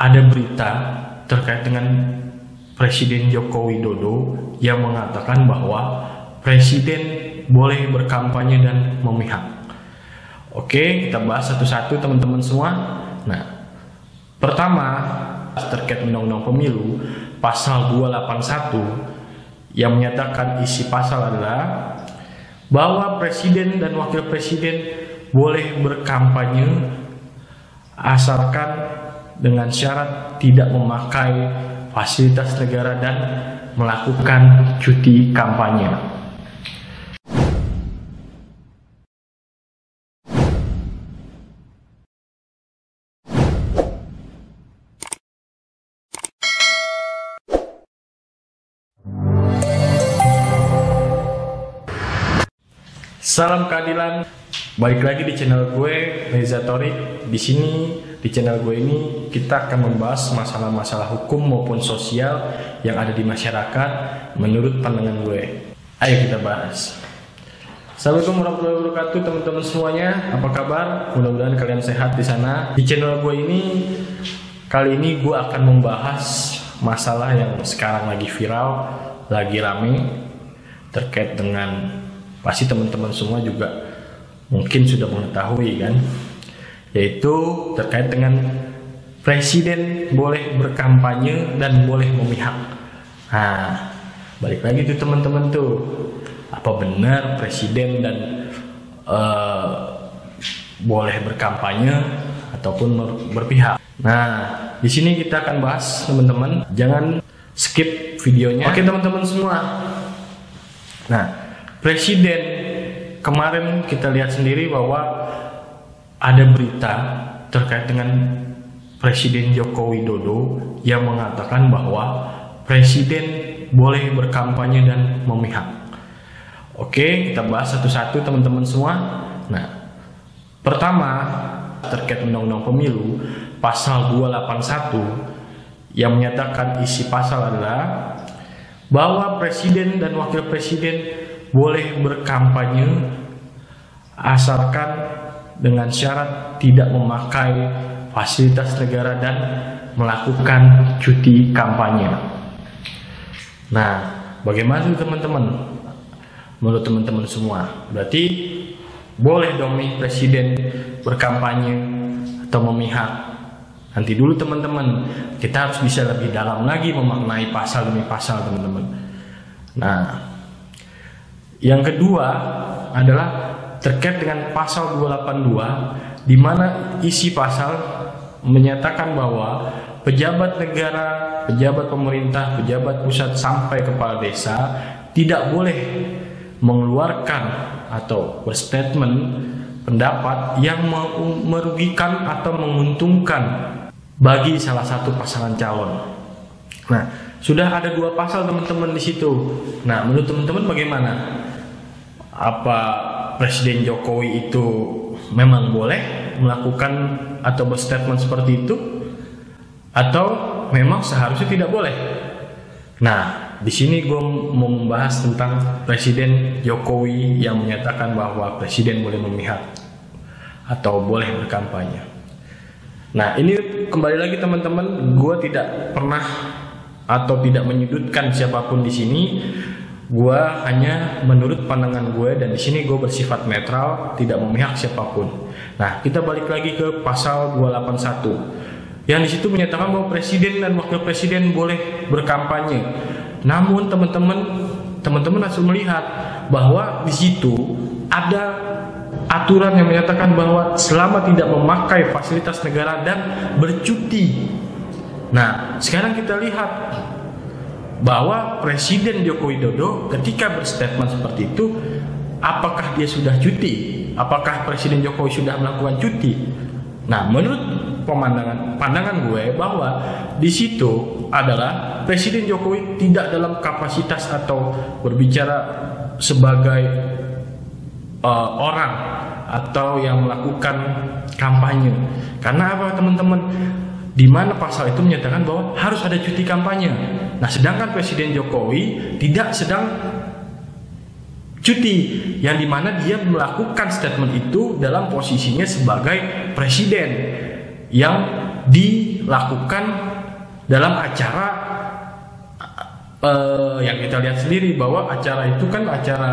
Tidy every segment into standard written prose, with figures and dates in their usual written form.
ada berita terkait dengan Presiden Joko Widodo yang mengatakan bahwa Presiden boleh berkampanye dan memihak. Oke, kita bahas satu-satu teman-teman semua. Nah, pertama terkait Undang-Undang Pemilu pasal 281 yang menyatakan isi pasal adalah bahwa Presiden dan Wakil Presiden boleh berkampanye asalkan dengan syarat tidak memakai fasilitas negara dan melakukan cuti kampanye. Salam keadilan, balik lagi di channel gue Reza Thorik. Di sini di channel gue ini kita akan membahas masalah-masalah hukum maupun sosial yang ada di masyarakat menurut pandangan gue. Ayo kita bahas. Assalamualaikum warahmatullahi wabarakatuh teman-teman semuanya. Apa kabar? Mudah-mudahan kalian sehat di sana. Di channel gue ini kali ini gue akan membahas masalah yang sekarang lagi viral, lagi rame terkait dengan, pasti teman-teman semua juga mungkin sudah mengetahui kan, yaitu terkait dengan Presiden boleh berkampanye dan boleh memihak. Nah, balik lagi tuh teman-teman tuh, apa benar Presiden dan boleh berkampanye ataupun berpihak? Nah, di sini kita akan bahas teman-teman, jangan skip videonya. Oke teman-teman semua. Nah, Presiden kemarin kita lihat sendiri bahwa ada berita terkait dengan Presiden Joko Widodo yang mengatakan bahwa Presiden boleh berkampanye dan memihak. Oke, kita bahas satu-satu teman-teman semua. Nah, pertama terkait Undang-Undang Pemilu pasal 281 yang menyatakan isi pasal adalah bahwa Presiden dan Wakil Presiden boleh berkampanye asalkan dengan syarat tidak memakai fasilitas negara dan melakukan cuti kampanye. Nah, bagaimana teman-teman? Menurut teman-teman semua, berarti boleh dong nih Presiden berkampanye atau memihak? Nanti dulu teman-teman, kita harus bisa lebih dalam lagi memaknai pasal demi pasal teman-teman. Nah, yang kedua adalah terkait dengan pasal 282 di mana isi pasal menyatakan bahwa pejabat negara, pejabat pemerintah, pejabat pusat sampai kepala desa tidak boleh mengeluarkan atau berstatement pendapat yang merugikan atau menguntungkan bagi salah satu pasangan calon. Nah, sudah ada dua pasal teman-teman di situ. Nah, menurut teman-teman bagaimana? Apa Presiden Jokowi itu memang boleh melakukan atau berstatement seperti itu, atau memang seharusnya tidak boleh? Nah, di sini gue mau membahas tentang Presiden Jokowi yang menyatakan bahwa Presiden boleh memihak atau boleh berkampanye. Nah, ini kembali lagi teman-teman, gue tidak pernah atau tidak menyudutkan siapapun di sini. Gue hanya menurut pandangan gue, dan di sini gue bersifat netral, tidak memihak siapapun. Nah, kita balik lagi ke pasal 281 yang di situ menyatakan bahwa Presiden dan Wakil Presiden boleh berkampanye. Namun teman-teman harus melihat bahwa di situ ada aturan yang menyatakan bahwa selama tidak memakai fasilitas negara dan bercuti. Nah, sekarang kita lihat bahwa Presiden Joko Widodo ketika berstatement seperti itu, apakah dia sudah cuti? Apakah Presiden Jokowi sudah melakukan cuti? Nah, menurut pandangan gue bahwa di situ adalah Presiden Jokowi tidak dalam kapasitas atau berbicara sebagai orang atau yang melakukan kampanye. Karena apa teman-teman? Di mana pasal itu menyatakan bahwa harus ada cuti kampanye. Nah, sedangkan Presiden Jokowi tidak sedang cuti, yang dimana dia melakukan statement itu dalam posisinya sebagai presiden yang dilakukan dalam acara yang kita lihat sendiri bahwa acara itu kan acara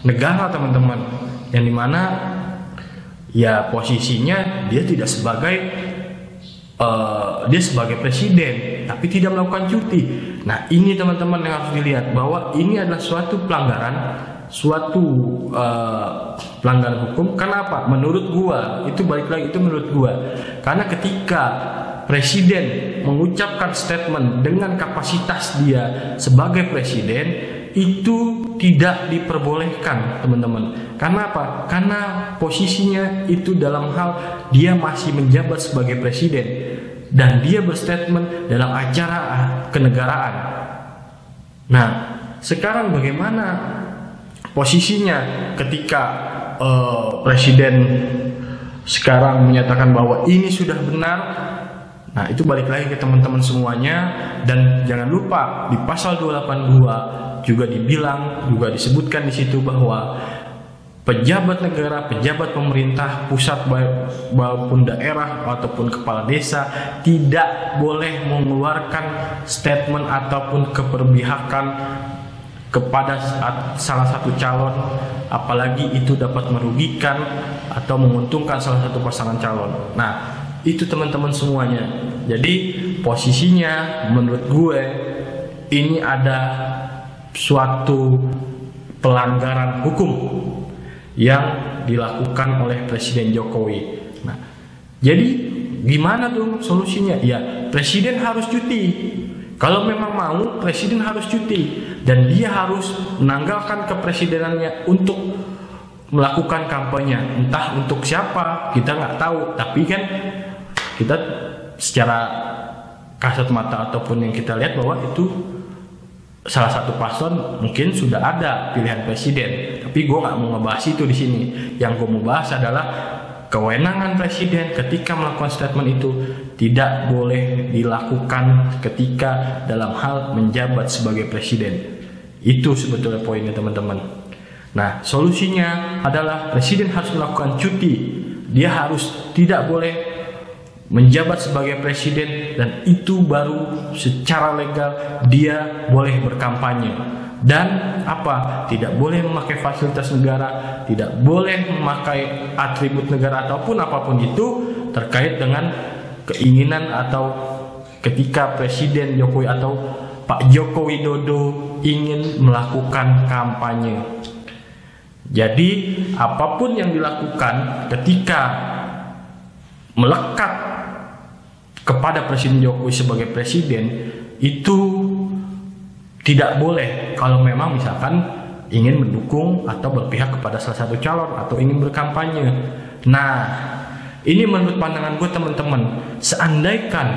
negara teman-teman, yang dimana ya posisinya dia tidak sebagai dia sebagai presiden tapi tidak melakukan cuti. Nah ini teman-teman yang harus dilihat bahwa ini adalah suatu pelanggaran, pelanggaran hukum. Kenapa? Menurut gua, itu balik lagi, itu menurut gua, karena ketika presiden mengucapkan statement dengan kapasitas dia sebagai presiden, itu tidak diperbolehkan teman-teman. Karena apa? Karena posisinya itu dalam hal dia masih menjabat sebagai presiden dan dia berstatement dalam acara kenegaraan. Nah sekarang bagaimana posisinya ketika presiden sekarang menyatakan bahwa ini sudah benar? Nah itu balik lagi ke teman-teman semuanya. Dan jangan lupa di pasal 282 juga disebutkan di situ bahwa pejabat negara, pejabat pemerintah pusat maupun daerah ataupun kepala desa tidak boleh mengeluarkan statement ataupun keberpihakan kepada salah satu calon, apalagi itu dapat merugikan atau menguntungkan salah satu pasangan calon. Nah itu teman-teman semuanya. Jadi posisinya menurut gue ini ada suatu pelanggaran hukum yang dilakukan oleh Presiden Jokowi. Nah, jadi gimana tuh solusinya? Ya, presiden harus cuti. Kalau memang mau, presiden harus cuti dan dia harus menanggalkan kepresidenannya untuk melakukan kampanye. Entah untuk siapa, kita nggak tahu. Tapi kan kita secara kasat mata ataupun yang kita lihat bahwa itu salah satu paslon mungkin sudah ada pilihan presiden, tapi gue nggak mau ngebahas itu di sini. Yang gue mau bahas adalah kewenangan presiden ketika melakukan statement itu tidak boleh dilakukan ketika dalam hal menjabat sebagai presiden. Itu sebetulnya poinnya teman-teman. Nah solusinya adalah presiden harus melakukan cuti. Dia harus tidak boleh menjabat sebagai presiden, dan itu baru secara legal dia boleh berkampanye. Dan apa? Tidak boleh memakai fasilitas negara, tidak boleh memakai atribut negara ataupun apapun itu terkait dengan keinginan atau ketika Presiden Jokowi atau Pak Joko Widodo ingin melakukan kampanye. Jadi apapun yang dilakukan ketika melekat kepada Presiden Jokowi sebagai presiden itu tidak boleh kalau memang misalkan ingin mendukung atau berpihak kepada salah satu calon atau ingin berkampanye. Nah ini menurut pandangan gue teman-teman, seandainya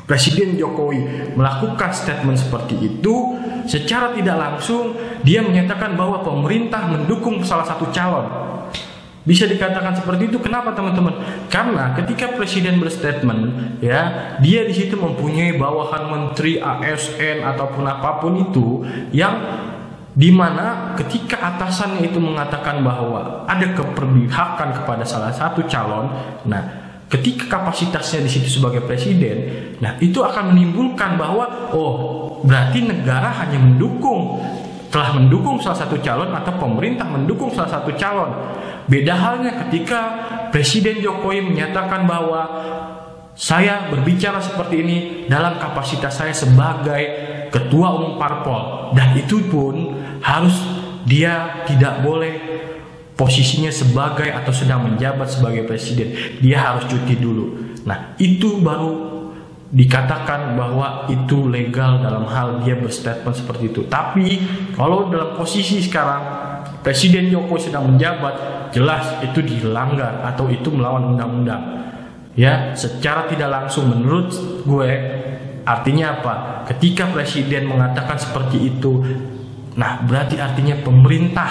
Presiden Jokowi melakukan statement seperti itu, secara tidak langsung dia menyatakan bahwa pemerintah mendukung salah satu calon. Bisa dikatakan seperti itu. Kenapa teman-teman? Karena ketika presiden berstatement, ya, dia di situ mempunyai bawahan menteri, ASN ataupun apapun itu, yang dimana ketika atasannya itu mengatakan bahwa ada keperpihakan kepada salah satu calon, nah, ketika kapasitasnya di situ sebagai presiden, nah itu akan menimbulkan bahwa berarti negara hanya telah mendukung salah satu calon atau pemerintah mendukung salah satu calon. Beda halnya ketika Presiden Jokowi menyatakan bahwa saya berbicara seperti ini dalam kapasitas saya sebagai ketua umum parpol, dan itu pun harus dia tidak boleh posisinya sebagai atau sedang menjabat sebagai presiden, dia harus cuti dulu. Nah itu baru dikatakan bahwa itu legal dalam hal dia berstatement seperti itu. Tapi kalau dalam posisi sekarang Presiden Jokowi sedang menjabat, jelas itu dilanggar atau itu melawan undang-undang. Ya, secara tidak langsung menurut gue artinya apa? Ketika presiden mengatakan seperti itu, nah berarti artinya pemerintah,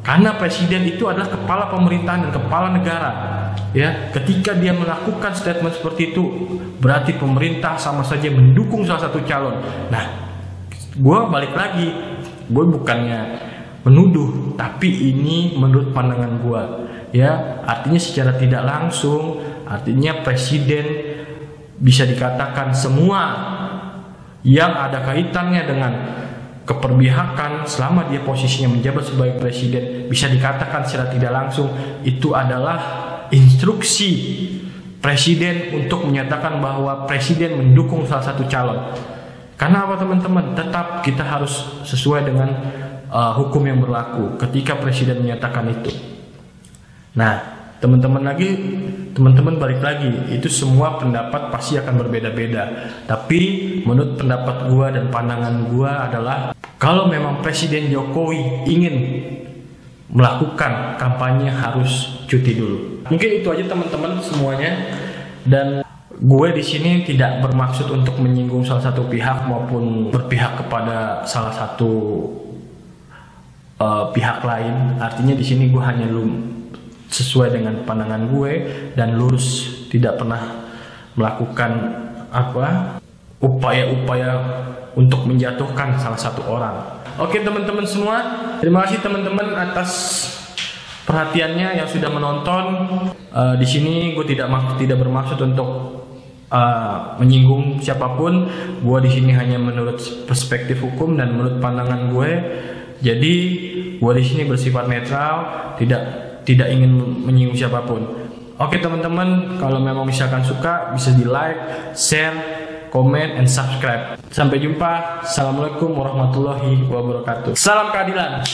karena presiden itu adalah kepala pemerintahan dan kepala negara. Ya, ketika dia melakukan statement seperti itu, berarti pemerintah sama saja mendukung salah satu calon. Nah, gue balik lagi, gue bukannya menuduh, tapi ini menurut pandangan gue, ya, artinya secara tidak langsung Artinya presiden bisa dikatakan semua yang ada kaitannya dengan keperbihakan selama dia posisinya menjabat sebagai presiden, bisa dikatakan secara tidak langsung itu adalah instruksi presiden untuk menyatakan bahwa presiden mendukung salah satu calon. Karena apa teman-teman? Tetap kita harus sesuai dengan hukum yang berlaku ketika presiden menyatakan itu. Nah, teman-teman balik lagi, itu semua pendapat pasti akan berbeda-beda. Tapi menurut pendapat gua dan pandangan gua adalah kalau memang Presiden Jokowi ingin melakukan kampanye harus cuti dulu. Mungkin itu aja teman-teman semuanya, dan gue di sini tidak bermaksud untuk menyinggung salah satu pihak maupun berpihak kepada salah satu pihak lain. Artinya di sini gue hanya sesuai dengan pandangan gue dan lurus, tidak pernah melakukan upaya-upaya untuk menjatuhkan salah satu orang. Oke teman-teman semua, terima kasih teman-teman atas perhatiannya yang sudah menonton. Di sini gue tidak bermaksud untuk menyinggung siapapun. Gue di sini hanya menurut perspektif hukum dan menurut pandangan gue. Jadi gue di sini bersifat netral, tidak ingin menyinggung siapapun. Oke teman-teman, kalau memang misalkan suka bisa di like, share, komen, and subscribe. Sampai jumpa. Assalamualaikum warahmatullahi wabarakatuh. Salam keadilan.